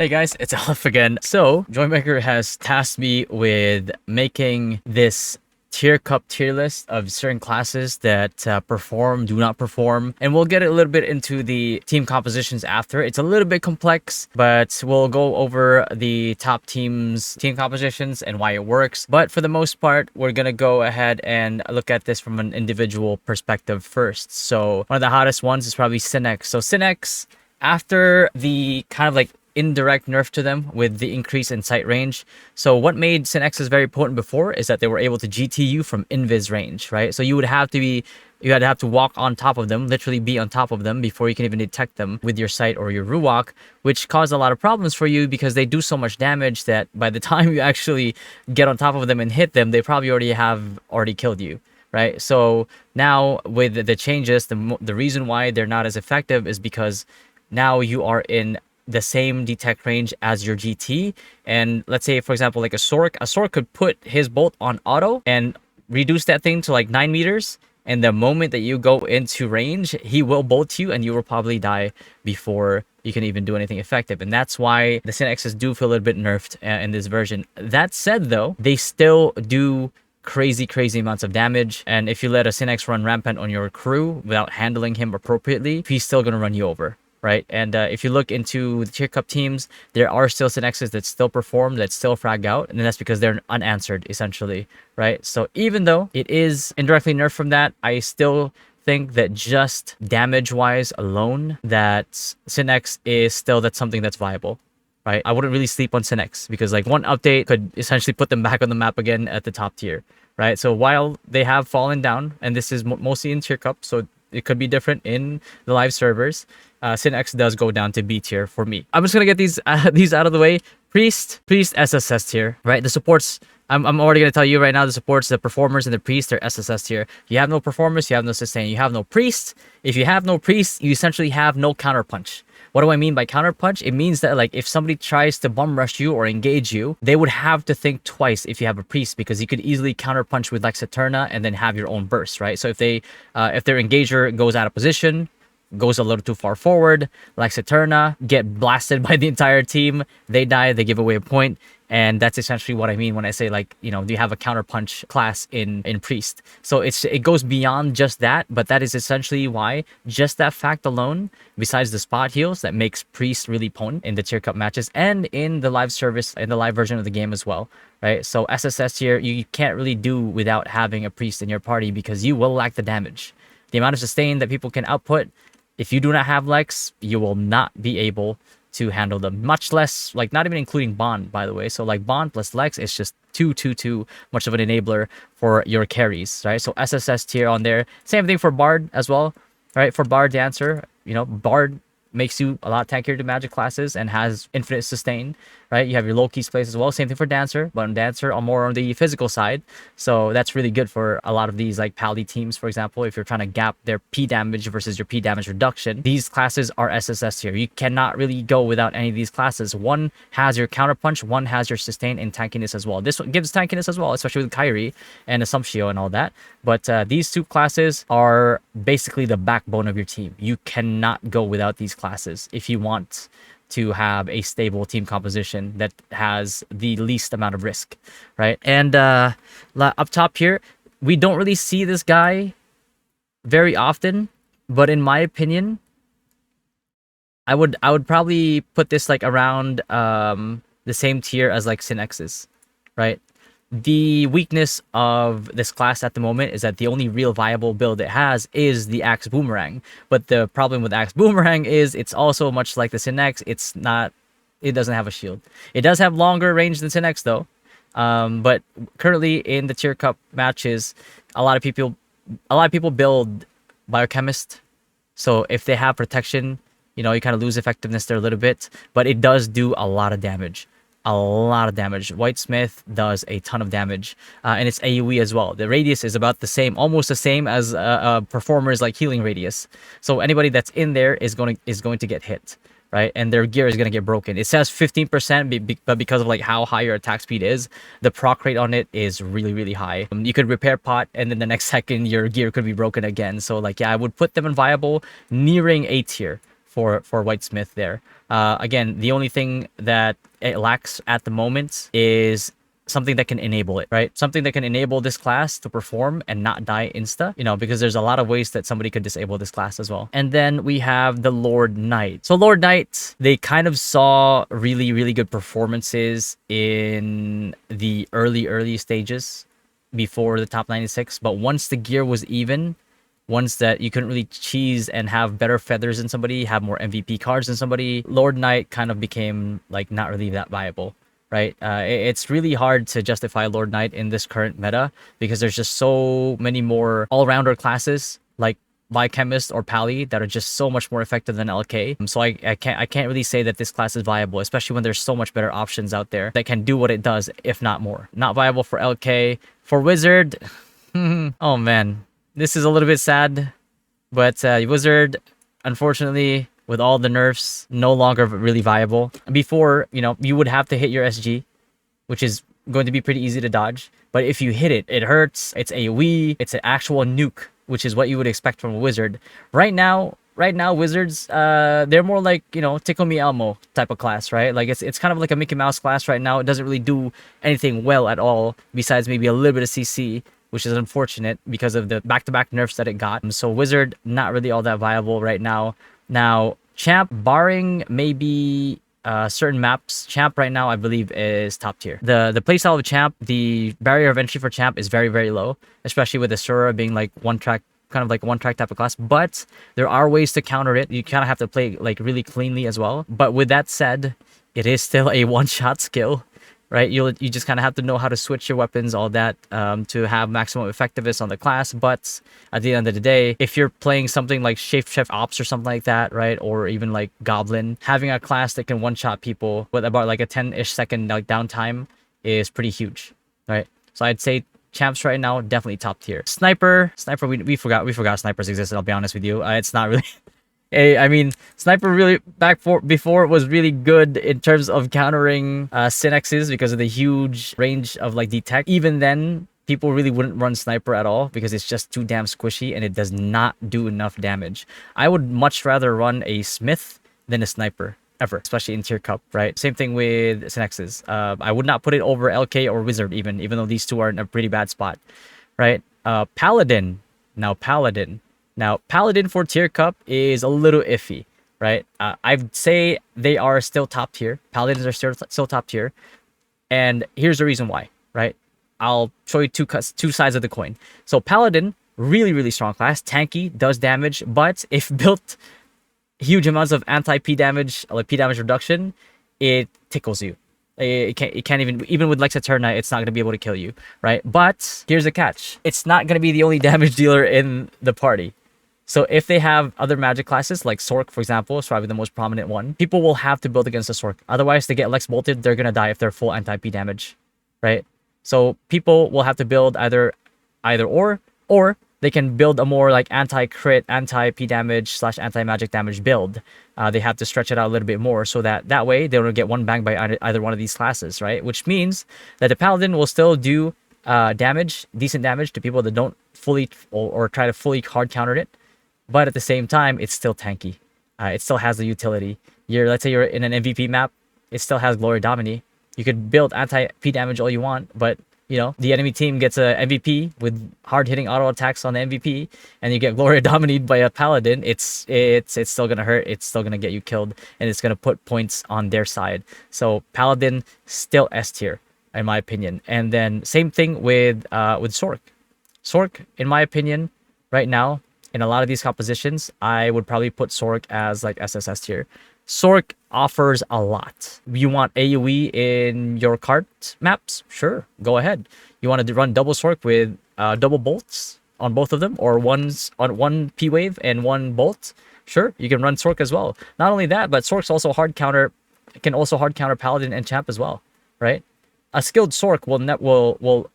Hey guys, it's Aleph again. So, Joymaker has tasked me with making this tier cup tier list of certain classes that perform, do not perform, and we'll get a little bit into the team compositions after. It's a little bit complex, but we'll go over the top teams, team compositions, and why it works. But for the most part, we're gonna go ahead and look at this from an individual perspective first. So, one of the hottest ones is probably Synex. So, Synex, after the kind of like indirect nerf to them with the increase in sight range. So what made Synexes very potent before is that they were able to GT you from invis range, right? So you had to have to walk on top of them, literally be on top of them before you can even detect them with your sight or your Ruwak, which caused a lot of problems for you because they do so much damage that by the time you actually get on top of them and hit them, they probably already killed you. Right, so now with the changes, the reason why they're not as effective is because now you are in the same detect range as your GT. And let's say, for example, like a Sork could put his bolt on auto and reduce that thing to like 9 meters. And the moment that you go into range, he will bolt you and you will probably die before you can even do anything effective. And that's why the Synexes do feel a little bit nerfed in this version. That said, though, they still do crazy amounts of damage, and if you let a Synex run rampant on your crew without handling him appropriately, he's still gonna run you over, right? And if you look into the tier cup teams, there are still Synexes that still perform, that still frag out, and that's because they're unanswered essentially, right? So even though it is indirectly nerfed from that, I still think that just damage wise alone, that Synex is still something that's viable. Right, I wouldn't really sleep on Synex because like one update could essentially put them back on the map again at the top tier, right? So while they have fallen down, and this is mostly in tier cup, so it could be different in the live servers, Synex does go down to B tier for me. I'm just gonna get these out of the way. Priest SSS tier, right? The supports, I'm already gonna tell you right now, the supports, the performers, and the priest are SSS tier. You have no performers, you have no sustain, you have no priest. If you have no priest, you essentially have no counter punch. What do I mean by counter punch? It means that like if somebody tries to bum rush you or engage you, they would have to think twice if you have a priest, because you could easily counter punch with Lex Eterna and then have your own burst, right? So if their engager goes out of position, goes a little too far forward, Lex Eterna, get blasted by the entire team, they die, they give away a point. And that's essentially what I mean when I say, like, you know, do you have a counterpunch class in Priest? So it goes beyond just that, but that is essentially why just that fact alone, besides the spot heals, that makes Priest really potent in the tier cup matches and in the live service, in the live version of the game as well, right? So SSS tier, you can't really do without having a Priest in your party because you will lack the damage. The amount of sustain that people can output, if you do not have Lex, you will not be able to handle them, much less, like, not even including Bond, by the way. So like Bond plus Lex is just too much of an enabler for your carries, right? So SSS tier on there. Same thing for Bard as well, right? For Bard Dancer, you know, Bard makes you a lot tankier to magic classes and has infinite sustain, right? You have your Loki's place as well. Same thing for Dancer, but on Dancer, I'm more on the physical side. So that's really good for a lot of these like Pally teams, for example, if you're trying to gap their P damage versus your P damage reduction. These classes are SSS tier. You cannot really go without any of these classes. One has your counterpunch, one has your sustain and tankiness as well. This one gives tankiness as well, especially with Kyrie and Assumptio and all that. But these two classes are basically the backbone of your team. You cannot go without these classes if you want to have a stable team composition that has the least amount of risk, right? And up top here, we don't really see this guy very often, but in my opinion, I would probably put this like around the same tier as like Synexes, right? The weakness of this class at the moment is that the only real viable build it has is the Axe Boomerang. But the problem with Axe Boomerang is it's also much like the Synex. It doesn't have a shield. It does have longer range than Synex though. But currently in the tier cup matches, a lot of people build Biochemist. So if they have protection, you know, you kind of lose effectiveness there a little bit, but it does do a lot of damage. Whitesmith does a ton of damage, and it's AoE as well. The radius is about the same, almost the same as performers like healing radius. So anybody that's in there is going to get hit, right? And their gear is going to get broken. It says 15%, but because of like how high your attack speed is, the proc rate on it is really high. You could repair pot, and then the next second your gear could be broken again. So like, yeah, I would put them in viable, nearing A tier for Whitesmith there, Again, the only thing that it lacks at the moment is something that can enable it, right? Something that can enable this class to perform and not die insta, because there's a lot of ways that somebody could disable this class as well. And then we have the Lord Knight. So Lord Knight, they kind of saw really, really good performances in the early stages before the top 96. But once the gear was even, once that you couldn't really cheese and have better feathers than somebody, have more MVP cards than somebody, Lord Knight kind of became like not really that viable, right? It's really hard to justify Lord Knight in this current meta because there's just so many more all-rounder classes like Biochemist or Pally that are just so much more effective than LK. So I can't really say that this class is viable, especially when there's so much better options out there that can do what it does, if not more. Not viable for LK. For Wizard, oh man, this is a little bit sad, but Wizard, unfortunately, with all the nerfs, no longer really viable. Before, you would have to hit your SG, which is going to be pretty easy to dodge. But if you hit it, it hurts. It's AoE. It's an actual nuke, which is what you would expect from a Wizard. Right now, Wizards, they're more like, Tickle Me Elmo type of class, right? Like, it's kind of like a Mickey Mouse class right now. It doesn't really do anything well at all, besides maybe a little bit of CC, which is unfortunate because of the back-to-back nerfs that it got. So Wizard, not really all that viable right now. Now, Champ, barring maybe certain maps, Champ right now, I believe, is top tier. The playstyle of Champ, the barrier of entry for Champ is very, very low, especially with Asura being like one-track, kind of like one-track type of class. But there are ways to counter it. You kind of have to play like really cleanly as well. But with that said, it is still a one-shot skill, right? You just kind of have to know how to switch your weapons, all that, to have maximum effectiveness on the class. But at the end of the day, if you're playing something like Chef Ops or something like that, right, or even like Goblin, having a class that can one-shot people with about like a 10-ish second like downtime is pretty huge, right? So I'd say Champs right now definitely top tier. Sniper, we forgot snipers existed. I'll be honest with you. It's not really. I mean, Sniper really before it was really good in terms of countering Synexes because of the huge range of like detect. Even then, people really wouldn't run Sniper at all because it's just too damn squishy and it does not do enough damage. I would much rather run a Smith than a Sniper ever, especially in tier cup, right? Same thing with Synexes. I would not put it over LK or Wizard even though these two are in a pretty bad spot, right? Paladin. Now, Paladin for tier cup is a little iffy, right? I'd say they are still top tier. Paladins are still top tier. And here's the reason why, right? I'll show you two sides of the coin. So Paladin, really, really strong class. Tanky, does damage. But if built huge amounts of anti-P damage, like P damage reduction, it tickles you. It can't even with Lex Eterna, it's not going to be able to kill you, right? But here's the catch. It's not going to be the only damage dealer in the party. So if they have other magic classes, like Sork, for example, is probably the most prominent one, people will have to build against the Sork. Otherwise, they get Lex bolted, they're going to die if they're full anti-P damage, right? So people will have to build either or they can build a more like anti-crit, anti-P damage / anti-magic damage build. They have to stretch it out a little bit more so that way they don't get one bang by either one of these classes, right? Which means that the Paladin will still do decent damage to people that don't fully or try to fully hard counter it. But at the same time, it's still tanky. It still has the utility. Let's say you're in an MVP map, it still has Glory Domini. You could build anti-P damage all you want, but the enemy team gets a MVP with hard-hitting auto attacks on the MVP, and you get Glory Dominated by a Paladin. It's still gonna hurt. It's still gonna get you killed, and it's gonna put points on their side. So Paladin still S tier, in my opinion. And then same thing with Sork. Sork, in my opinion, right now, in a lot of these compositions, I would probably put Sork as like SSS tier. Sork offers a lot. You want AoE in your cart maps? Sure, go ahead. You want to run double Sork with double bolts on both of them, or on one P wave and one bolt? Sure, you can run Sork as well. Not only that, but Sork's also can also hard counter Paladin and Champ as well, right? A skilled Sork will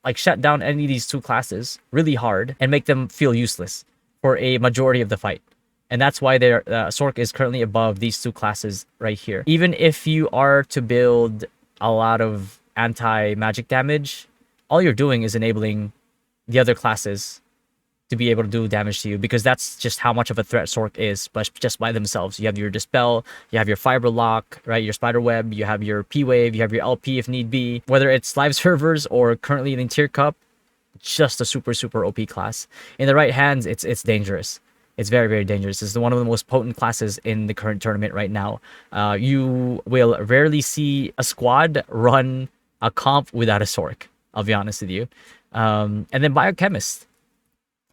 like shut down any of these two classes really hard and make them feel useless for a majority of the fight. And that's why Sork is currently above these two classes right here. Even if you are to build a lot of anti-magic damage, all you're doing is enabling the other classes to be able to do damage to you, because that's just how much of a threat Sork is, but just by themselves. You have your Dispel, you have your Fiber Lock, right? Your Spider Web, you have your P-Wave, you have your LP if need be. Whether it's live servers or currently in Tier Cup, just a super OP class. In the right hands, it's dangerous. It's very dangerous. It's one of the most potent classes in the current tournament right now. You will rarely see a squad run a comp without a Sork, I'll be honest with you. And then Biochemist.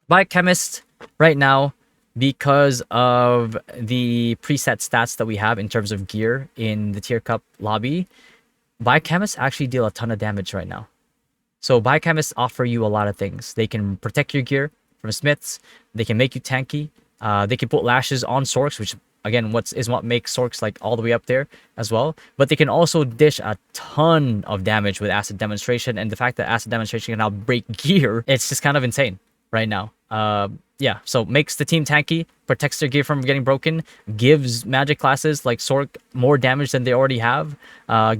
Biochemist right now, because of the preset stats that we have in terms of gear in the Tier Cup lobby, Biochemists actually deal a ton of damage right now. So Biochemists offer you a lot of things. They can protect your gear from Smiths. They can make you tanky. They can put lashes on Sorks, which again, what makes Sorks like all the way up there as well. But they can also dish a ton of damage with Acid Demonstration, and the fact that Acid Demonstration can now break gear, it's just kind of insane right now. Yeah, so makes the team tanky, protects their gear from getting broken, gives magic classes like Sork more damage than they already have,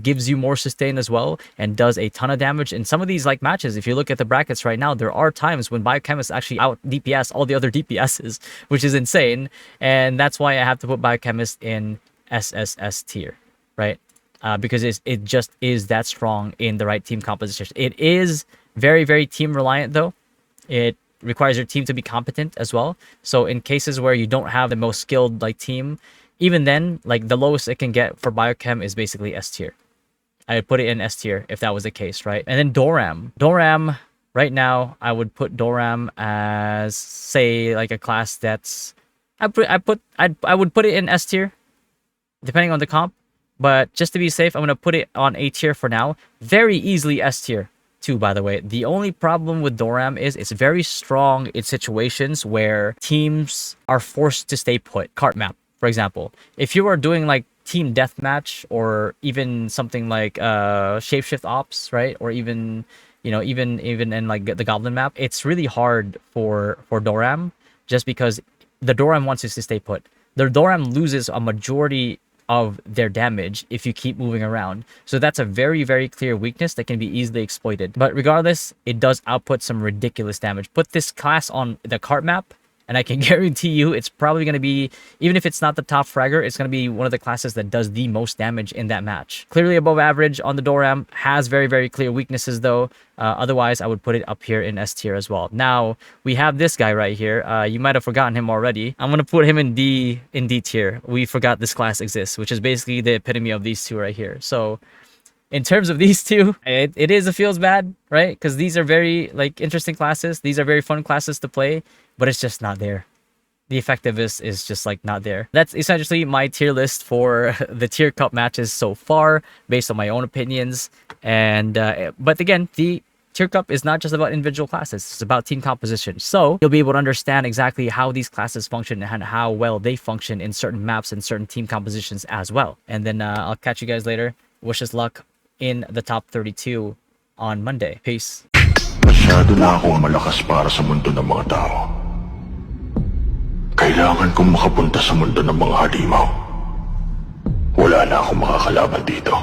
gives you more sustain as well, and does a ton of damage. In some of these like matches, if you look at the brackets right now, there are times when Biochemists actually out DPS all the other DPSs, which is insane. And that's why I have to put Biochemist in SSS tier, right? Because it just is that strong in the right team composition. It is very team reliant though. It requires your team to be competent as well. So in cases where you don't have the most skilled like team, even then, like the lowest it can get for Biochem is basically S tier. I would put it in S tier if that was the case, right? And then Doram. Doram, right now, I would put Doram as, say, like a class that's... I would put it in S tier, depending on the comp. But just to be safe, I'm going to put it on A tier for now. Very easily S tier. Too, by the way. The only problem with Doram is it's very strong in situations where teams are forced to stay put. Cart map, for example. If you are doing like team deathmatch or even something like shapeshift ops, right? Or even, you know, even in like the goblin map, it's really hard for Doram just because the Doram wants us to stay put. The Doram loses a majority of their damage if you keep moving around. So that's a very clear weakness that can be easily exploited. But regardless, it does output some ridiculous damage. Put this class on the cart map, and I can guarantee you it's probably going to be, even if it's not the top fragger, it's going to be one of the classes that does the most damage in that match. Clearly above average on the Doram, has very clear weaknesses though. Otherwise, I would put it up here in S tier as well. Now, we have this guy right here. You might have forgotten him already. I'm going to put him in D tier. We forgot this class exists, which is basically the epitome of these two right here. So, in terms of these two, it feels bad, right? Because these are very like interesting classes. These are very fun classes to play, but it's just not there. The effectiveness is just like not there. That's essentially my tier list for the Tier Cup matches so far, based on my own opinions. And but again, the Tier Cup is not just about individual classes. It's about team composition. So you'll be able to understand exactly how these classes function and how well they function in certain maps and certain team compositions as well. And then I'll catch you guys later. Wish us luck in the top 32 on Monday. Peace. Masyado na akong malakas para sa mundo ng mga tao. Kailangan kong makapunta sa mundo ng mga halimaw. Wala na akong makakalaban dito.